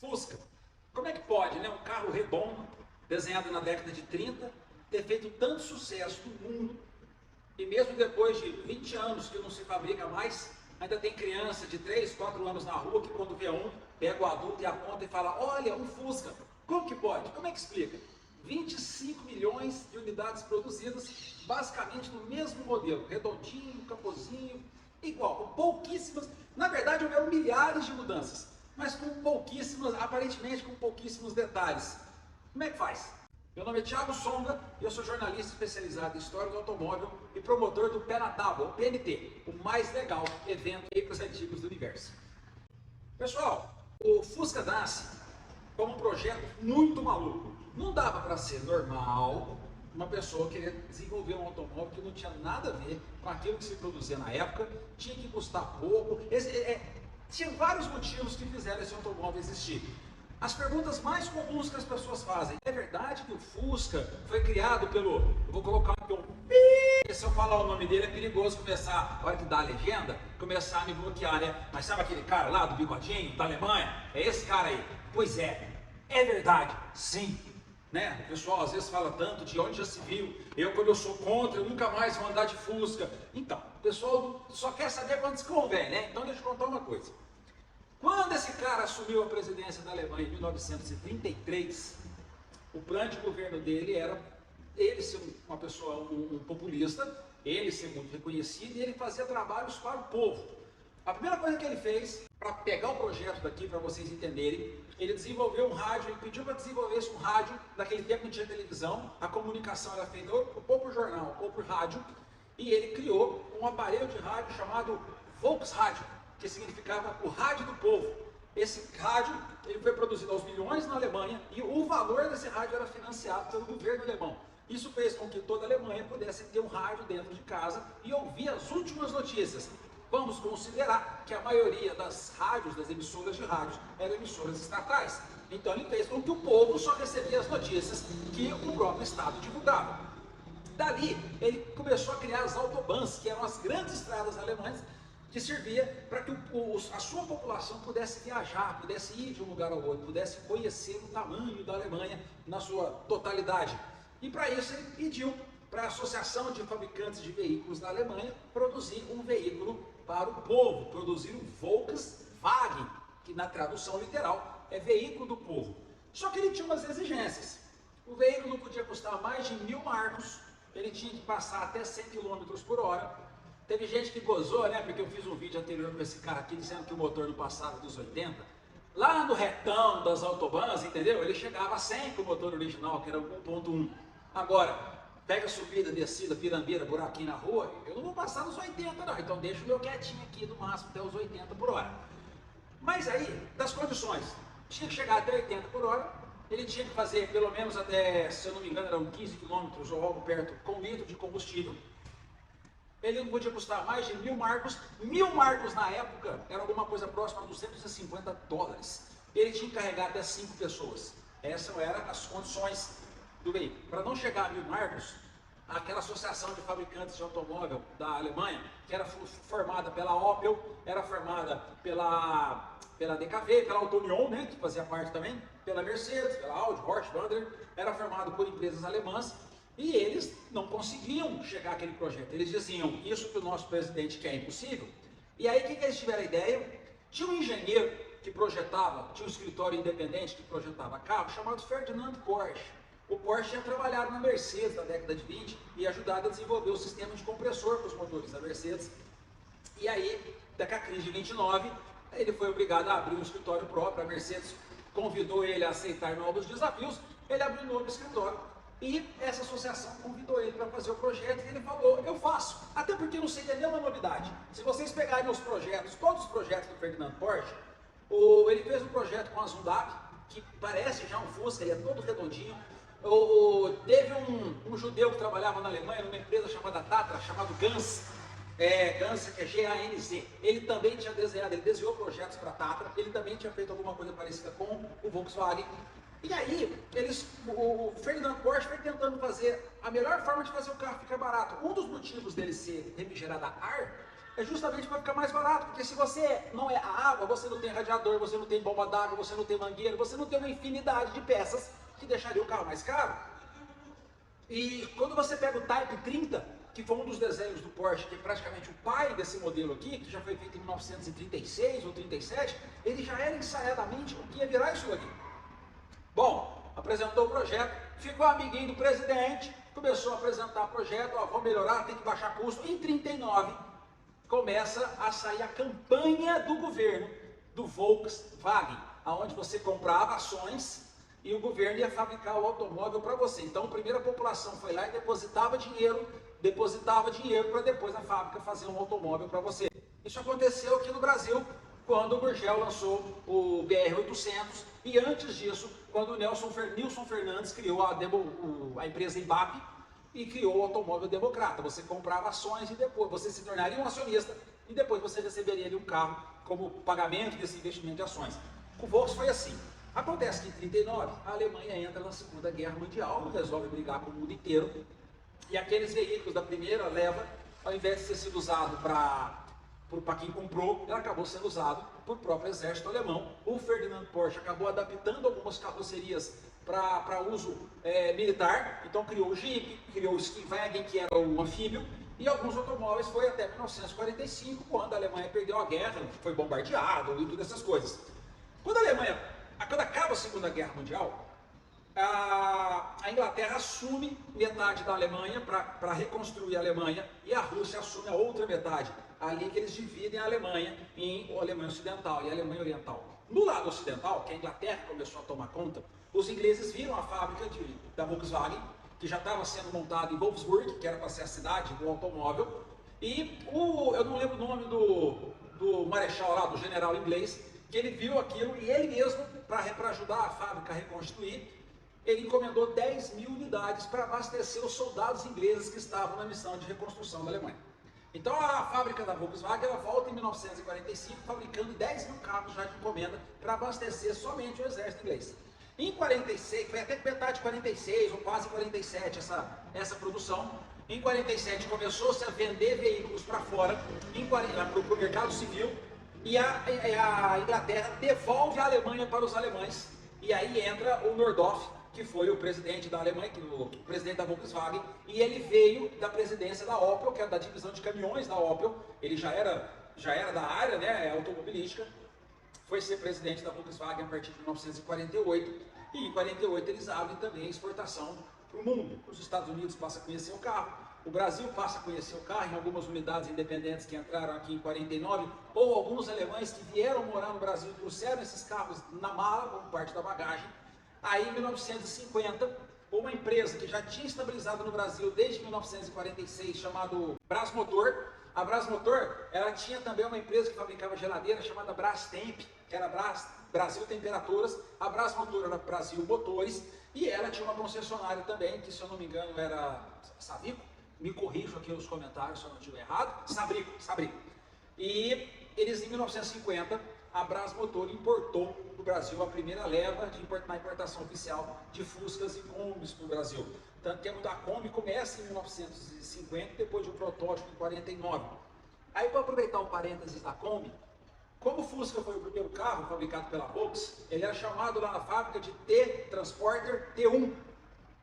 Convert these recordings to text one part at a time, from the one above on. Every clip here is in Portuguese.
Fusca. Como é que pode, né? Um carro redondo, desenhado na década de 30, ter feito tanto sucesso no mundo e mesmo depois de 20 anos que não se fabrica mais, ainda tem criança de 3, 4 anos na rua que quando vê um, pega o adulto e aponta e fala, olha, um Fusca. Como que pode? Como é que explica? 25 milhões de unidades produzidas, basicamente no mesmo modelo, redondinho, capozinho, igual, com pouquíssimas, na verdade houveram milhares de mudanças, mas com pouquíssimas, aparentemente com pouquíssimos detalhes. Como é que faz? Meu nome é Thiago Sonda e eu sou jornalista especializado em história do automóvel e promotor do Pé na Tábua, o PNT, o mais legal evento para os antigos do universo. Pessoal, o Fusca nasce como um projeto muito maluco. Não dava para ser normal uma pessoa querer desenvolver um automóvel que não tinha nada a ver com aquilo que se produzia na época, tinha que custar pouco, tinha vários motivos que fizeram esse automóvel existir. As perguntas mais comuns que as pessoas fazem, é verdade que o Fusca foi criado pelo, eu vou colocar aqui um pi, se eu falar o nome dele é perigoso começar, a hora que dá a legenda, começar a me bloquear, né? Mas sabe aquele cara lá do bigodinho, da Alemanha? É esse cara aí. Pois é verdade, sim. Né? O pessoal às vezes fala tanto de onde já se viu, quando eu sou contra, eu nunca mais vou andar de Fusca. Então, o pessoal só quer saber quando se convém, né? Então deixa eu contar uma coisa. Quando esse cara assumiu a presidência da Alemanha em 1933, o plano de governo dele era ele ser uma pessoa, um populista, ele ser muito reconhecido e ele fazia trabalhos para o povo. A primeira coisa que ele fez, para pegar o projeto daqui, para vocês entenderem, ele desenvolveu um rádio, ele pediu para desenvolver um rádio, naquele tempo não tinha televisão, a comunicação era feita ou por jornal ou por rádio, e ele criou um aparelho de rádio chamado Volksradio, que significava o rádio do povo. Esse rádio ele foi produzido aos milhões na Alemanha e o valor desse rádio era financiado pelo governo alemão. Isso fez com que toda a Alemanha pudesse ter um rádio dentro de casa e ouvir as últimas notícias. Vamos considerar que a maioria das rádios, das emissoras de rádio, eram emissoras estatais. Então ele fez com que o povo só recebia as notícias que o próprio Estado divulgava. Dali, ele começou a criar as autobahns, que eram as grandes estradas alemãs, que servia para que a sua população pudesse viajar, pudesse ir de um lugar ao outro, pudesse conhecer o tamanho da Alemanha na sua totalidade. E para isso ele pediu para a Associação de Fabricantes de Veículos da Alemanha produzir um veículo para o povo, produzir um Volkswagen, que na tradução literal é veículo do povo. Só que ele tinha umas exigências. O veículo não podia custar mais de 1000 marcos, ele tinha que passar até 100 km por hora. Teve gente que gozou, né? Porque eu fiz um vídeo anterior com esse cara aqui dizendo que o motor não passava dos 80. Lá no retão das autobahns, entendeu? Ele chegava a 100 com o motor original, que era 1.1. Agora, pega subida, descida, pirambeira, buraquinho na rua, eu não vou passar dos 80 não. Então deixa o meu quietinho aqui no máximo até os 80 por hora. Mas aí, das condições, tinha que chegar até 80 por hora, ele tinha que fazer pelo menos até, se eu não me engano, eram 15 km ou algo perto com litro de combustível. Ele não podia custar mais de 1000 marcos. 1000 marcos na época era alguma coisa próxima a 250 dólares. Ele tinha que carregar até 5 pessoas. Essas eram as condições do veículo. Para não chegar a 1000 marcos, aquela associação de fabricantes de automóvel da Alemanha, que era formada pela Opel, era formada pela DKV, pela Autonion, né, que fazia parte também, pela Mercedes, pela Audi, Porsche, Wander, era formado por empresas alemãs. E eles não conseguiam chegar àquele projeto. Eles diziam, isso que o nosso presidente quer é impossível. E aí o que eles tiveram a ideia? Tinha um engenheiro que projetava, tinha um escritório independente que projetava carro, chamado Ferdinand Porsche. O Porsche tinha trabalhado na Mercedes na década de 20 e ajudado a desenvolver o sistema de compressor para os motores da Mercedes. E aí, com a crise de 29, ele foi obrigado a abrir um escritório próprio. A Mercedes convidou ele a aceitar novos desafios, ele abriu um novo escritório. E essa associação convidou ele para fazer o projeto e ele falou, eu faço. Até porque não seria nenhuma novidade. Se vocês pegarem os projetos, todos os projetos do Ferdinand Porsche, ele fez um projeto com a Zundap, que parece já um Fusca, ele é todo redondinho. Teve um judeu que trabalhava na Alemanha, numa empresa chamada Tatra, chamado Gans, Gans, que é G-A-N-Z. Ele também tinha desenhado, ele desenhou projetos para a Tatra, ele também tinha feito alguma coisa parecida com o Volkswagen. E aí, o Ferdinand Porsche foi tentando fazer a melhor forma de fazer o carro ficar barato. Um dos motivos dele ser refrigerado a ar É justamente para ficar mais barato, porque se você não é a água, você não tem radiador, você não tem bomba d'água, você não tem mangueira, você não tem uma infinidade de peças que deixaria o carro mais caro. E quando você pega o Type 30, que foi um dos desenhos do Porsche, que é praticamente o pai desse modelo aqui, que já foi feito em 1936 ou 37, ele já era ensaiadamente o que ia virar isso aqui. Bom, apresentou o projeto, ficou amiguinho do presidente, começou a apresentar o projeto, ó, vou melhorar, tem que baixar custo. Em 39, começa a sair a campanha do governo, do Volkswagen, onde você comprava ações e o governo ia fabricar o automóvel para você. Então, a primeira população foi lá e depositava dinheiro para depois a fábrica fazer um automóvel para você. Isso aconteceu aqui no Brasil, quando o Gurgel lançou o BR-800, e antes disso, quando o Nilson Fernandes criou a empresa Embap e criou o automóvel democrata. Você comprava ações e depois você se tornaria um acionista e depois você receberia ali um carro como pagamento desse investimento de ações. Com o Volkswagen foi assim. Acontece que em 39 a Alemanha entra na Segunda Guerra Mundial, resolve brigar com o mundo inteiro, e aqueles veículos da primeira leva, ao invés de ter sido usado para quem comprou, ele acabou sendo usado por próprio exército alemão. O Ferdinand Porsche acabou adaptando algumas carrocerias para uso militar, então criou o Jeep, criou o Skiwagen, que era o anfíbio, e alguns automóveis foi até 1945, quando a Alemanha perdeu a guerra, foi bombardeado e todas essas coisas. Quando acaba a Segunda Guerra Mundial, a Inglaterra assume metade da Alemanha para reconstruir a Alemanha, e a Rússia assume a outra metade. Ali que eles dividem a Alemanha em Alemanha Ocidental e Alemanha Oriental. No lado ocidental, que a Inglaterra começou a tomar conta, os ingleses viram a fábrica da Volkswagen, que já estava sendo montada em Wolfsburg, que era para ser a cidade do automóvel, e eu não lembro o nome do marechal lá, do general inglês, que ele viu aquilo e ele mesmo, para ajudar a fábrica a reconstruir, ele encomendou 10 mil unidades para abastecer os soldados ingleses que estavam na missão de reconstrução da Alemanha. Então a fábrica da Volkswagen ela volta em 1945 fabricando 10 mil carros já de encomenda para abastecer somente o exército inglês. Em 46, foi até metade de 46 ou quase 47 essa produção. Em 47 começou-se a vender veículos para fora, para o mercado civil, e a Inglaterra devolve a Alemanha para os alemães. E aí entra o Nordhoff, que foi o presidente da Alemanha, o presidente da Volkswagen, e ele veio da presidência da Opel, que era da divisão de caminhões da Opel. Ele já era da área, né, automobilística, foi ser presidente da Volkswagen a partir de 1948, e em 48 eles abrem também a exportação para o mundo. Os Estados Unidos passam a conhecer o carro, o Brasil passa a conhecer o carro em algumas unidades independentes que entraram aqui em 49, ou alguns alemães que vieram morar no Brasil e trouxeram esses carros na mala, como parte da bagagem. Aí, em 1950, uma empresa que já tinha estabilizado no Brasil desde 1946, chamada Brasmotor. A Brasmotor, ela tinha também uma empresa que fabricava geladeira chamada Brastemp, que era Brasil Temperaturas. A Brasmotor era Brasil Motores, e ela tinha uma concessionária também, que se eu não me engano era Savico. Me corrijam aqui nos comentários se eu não estiver errado. Sabrico. E eles, em 1950, a Brasmotor importou para o Brasil a primeira leva na importação oficial de Fuscas e Kombis para o Brasil. Tanto que a Kombi começa em 1950, depois de um protótipo em 49. Aí, para aproveitar o parênteses da Kombi, como o Fusca foi o primeiro carro fabricado pela Volkswagen, ele era chamado lá na fábrica de T-Transporter T1.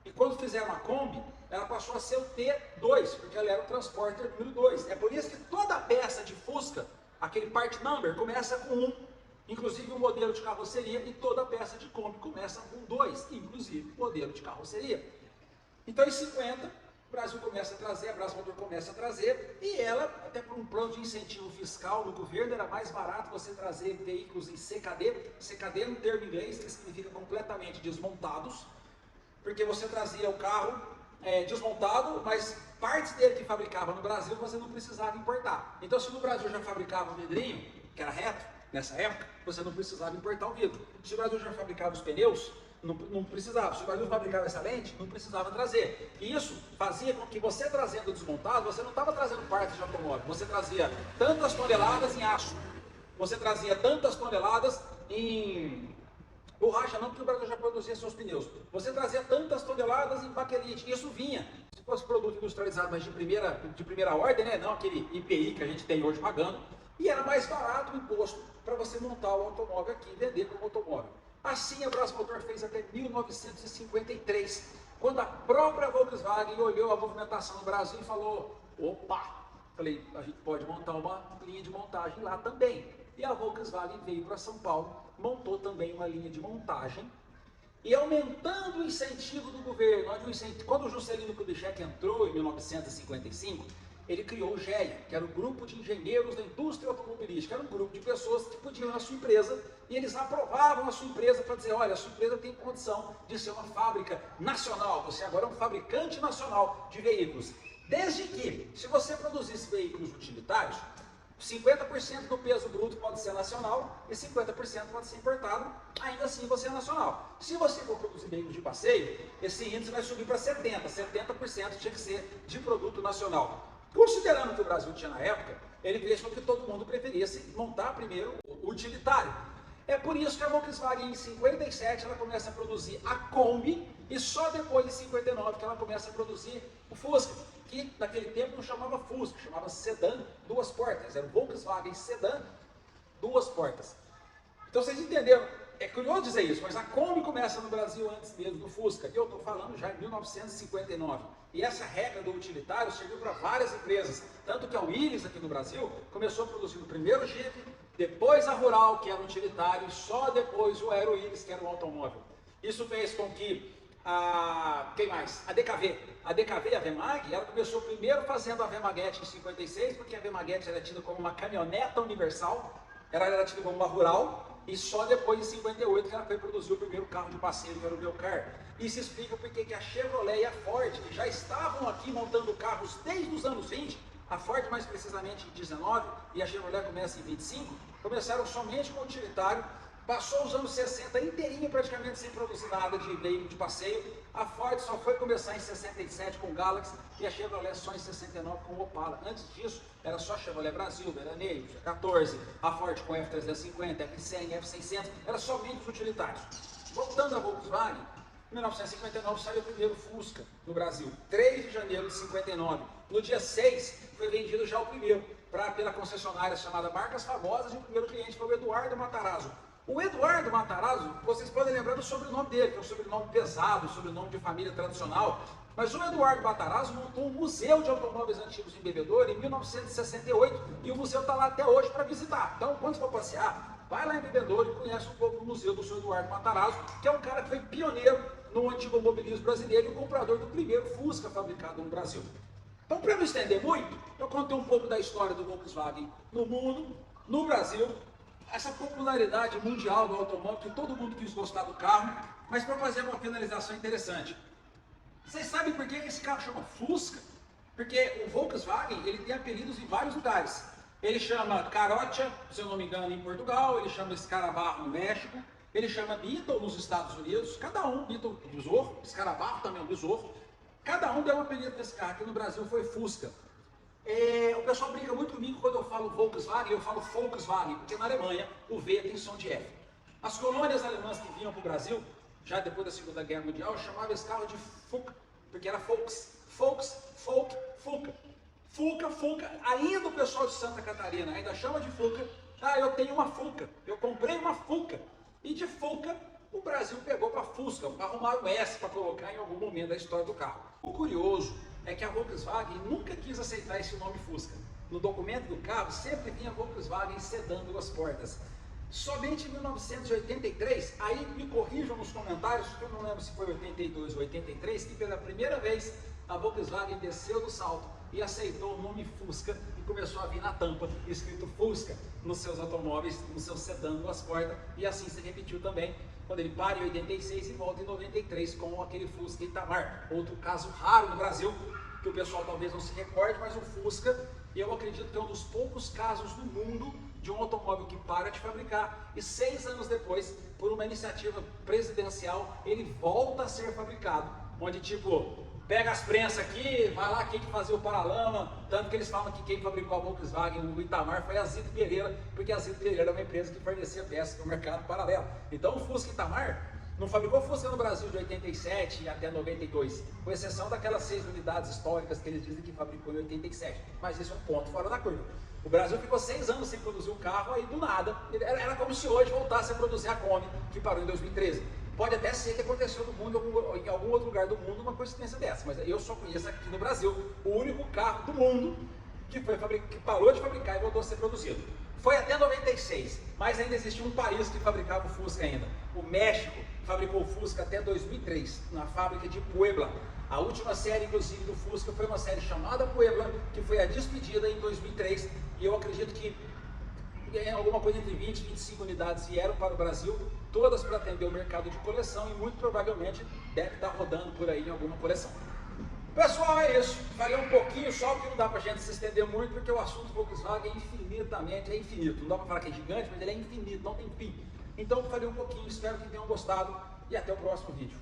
E quando fizeram a Kombi, ela passou a ser o T2, porque ela era o Transporter número 2. É por isso que toda a peça de Fusca, aquele part number, começa com 1, inclusive o modelo de carroceria, e toda a peça de Kombi começa com 2, inclusive o modelo de carroceria. Então, em 50, o Brasil começa a trazer, a Brasmotor começa a trazer, e ela, até por um plano de incentivo fiscal do governo, era mais barato você trazer veículos em CKD. CKD é um termo inglês que significa completamente desmontados, porque você trazia o carro desmontado, mas partes dele que fabricava no Brasil você não precisava importar. Então, se no Brasil já fabricava o vidrinho, que era reto, nessa época, você não precisava importar o vidro. Se o Brasil já fabricava os pneus, não precisava. Se o Brasil fabricava essa lente, não precisava trazer. E isso fazia com que você trazendo desmontado, você não estava trazendo partes de automóvel, você trazia tantas toneladas em aço, você trazia tantas toneladas em Borracha não, porque o Brasil já produzia seus pneus. Você trazia tantas toneladas em baquelite, isso vinha. Se fosse produto industrializado, mas de primeira ordem, né? Não aquele IPI que a gente tem hoje pagando, e era mais barato o imposto para você montar o automóvel aqui e vender como automóvel. Assim a Brasmotor fez até 1953, quando a própria Volkswagen olhou a movimentação no Brasil e falou, opa, falei, a gente pode montar uma linha de montagem lá também. E a Volkswagen veio para São Paulo, montou também uma linha de montagem, e aumentando o incentivo do governo, quando o Juscelino Kubitschek entrou em 1955, ele criou o GEA, que era o Grupo de Engenheiros da Indústria Automobilística. Era um grupo de pessoas que podiam ir na sua empresa e eles aprovavam a sua empresa para dizer, olha, a sua empresa tem condição de ser uma fábrica nacional, você agora é um fabricante nacional de veículos. Desde que, se você produzisse veículos utilitários, 50% do peso bruto pode ser nacional e 50% pode ser importado, ainda assim você é nacional. Se você for produzir veículos de passeio, esse índice vai subir para 70%, 70% tinha que ser de produto nacional. Considerando que o Brasil tinha na época, ele fez com que todo mundo preferisse montar primeiro o utilitário. É por isso que a Volkswagen em 57 ela começa a produzir a Kombi e só depois em 59 que ela começa a produzir o Fusca, que naquele tempo não chamava Fusca, chamava sedã duas portas, era o Volkswagen sedã duas portas. Então vocês entenderam, é curioso dizer isso, mas a Kombi começa no Brasil antes mesmo do Fusca, e eu estou falando já em 1959. E essa regra do utilitário serviu para várias empresas, tanto que a Willys aqui no Brasil começou produzindo primeiro o Jeep, depois a Rural, que era um utilitário, e só depois o Aero Willys, que era um automóvel. Isso fez com que quem mais? A DKV. A DKV e a Vemag, ela começou primeiro fazendo a Vemaguete em 56, porque a Vemaguete era tida como uma caminhoneta universal, ela era tida como uma Rural, e só depois, em 58, que ela foi produzir o primeiro carro de passeio, que era o Belcar. Isso explica porque que a Chevrolet e a Ford, que já estavam aqui montando carros desde os anos 20, a Ford mais precisamente em 19 e a Chevrolet começa em 25, começaram somente com utilitário. Passou os anos 60 inteirinho praticamente sem produzir nada de veículo de passeio. A Ford só foi começar em 67 com o Galaxy e a Chevrolet só em 69 com o Opala. Antes disso, era só Chevrolet Brasil, Veraneio, G14, a Ford com F350, F100, F600, era somente os utilitários. Voltando à Volkswagen, em 1959 saiu o primeiro Fusca no Brasil, 3 de janeiro de 59. No dia 6 foi vendido já o primeiro, pela concessionária chamada Marcas Famosas, e o primeiro cliente foi o Eduardo Matarazzo. O Eduardo Matarazzo, vocês podem lembrar do sobrenome dele, que é um sobrenome pesado, um sobrenome de família tradicional, mas o Eduardo Matarazzo montou um museu de automóveis antigos em Bebedouro em 1968 e o museu está lá até hoje para visitar. Então, quando for passear, vai lá em Bebedouro e conhece um pouco o museu do seu Eduardo Matarazzo, que é um cara que foi pioneiro no automobilismo brasileiro e o comprador do primeiro Fusca fabricado no Brasil. Então, para não estender muito, eu contei um pouco da história do Volkswagen no mundo, no Brasil, essa popularidade mundial do automóvel, que todo mundo quis gostar do carro, mas para fazer uma finalização interessante. Vocês sabem por que esse carro chama Fusca? Porque o Volkswagen ele tem apelidos em vários lugares. Ele chama Carocha, se eu não me engano, em Portugal, ele chama Escarabarro no México, ele chama Beetle nos Estados Unidos, cada um, Beetle besouro, Escarabarro também é um besouro, cada um deu um apelido desse carro, aqui no Brasil foi Fusca. O pessoal brinca muito comigo quando eu falo Volkswagen, eu falo Volkswagen, porque na Alemanha o V tem som de F. As colônias alemãs que vinham para o Brasil, já depois da Segunda Guerra Mundial, chamavam esse carro de Fuca, porque era Volks, Fuca. Fuca, ainda o pessoal de Santa Catarina ainda chama de Fuca. Eu tenho uma Fuca, eu comprei uma Fuca. E de Fuca, o Brasil pegou para Fusca, para arrumar um S para colocar em algum momento da história do carro. O curioso é que a Volkswagen nunca quis aceitar esse nome Fusca. No documento do carro sempre vinha Volkswagen sedã duas portas. Somente em 1983, aí me corrijam nos comentários, que eu não lembro se foi 82 ou 83, que pela primeira vez a Volkswagen desceu do salto e aceitou o nome Fusca e começou a vir na tampa escrito Fusca nos seus automóveis, no seu sedã duas portas, e assim se repetiu também quando ele para em 86 e volta em 93 com aquele Fusca Itamar. Outro caso raro no Brasil, que o pessoal talvez não se recorde, mas o Fusca, eu acredito que é um dos poucos casos no mundo de um automóvel que para de fabricar e 6 anos depois, por uma iniciativa presidencial, ele volta a ser fabricado, onde tipo, pega as prensas aqui, vai lá quem que fazia o paralama, tanto que eles falam que quem fabricou a Volkswagen no Itamar foi a Zito Pereira, porque a Zito Pereira era uma empresa que fornecia peças para o mercado paralelo. Então o Fusca Itamar não fabricou Fusca no Brasil de 87 até 92, com exceção daquelas 6 unidades históricas que eles dizem que fabricou em 87, mas isso é um ponto fora da curva. O Brasil ficou 6 anos sem produzir um carro, aí do nada, era como se hoje voltasse a produzir a Kombi, que parou em 2013. Pode até ser que aconteceu no mundo, em algum outro lugar do mundo, uma coincidência dessa, mas eu só conheço aqui no Brasil o único carro do mundo que parou de fabricar e voltou a ser produzido. Foi até 96, mas ainda existia um país que fabricava o Fusca ainda. O México fabricou o Fusca até 2003, na fábrica de Puebla. A última série, inclusive, do Fusca foi uma série chamada Puebla, que foi a despedida em 2003, e eu acredito que alguma coisa entre 20 e 25 unidades vieram para o Brasil, todas para atender o mercado de coleção e muito provavelmente deve estar rodando por aí em alguma coleção. Pessoal, é isso. Falei um pouquinho só, porque não dá para a gente se estender muito, porque o assunto Volkswagen é infinito. Não dá para falar que é gigante, mas ele é infinito, não tem fim. Então, falei um pouquinho, espero que tenham gostado e até o próximo vídeo.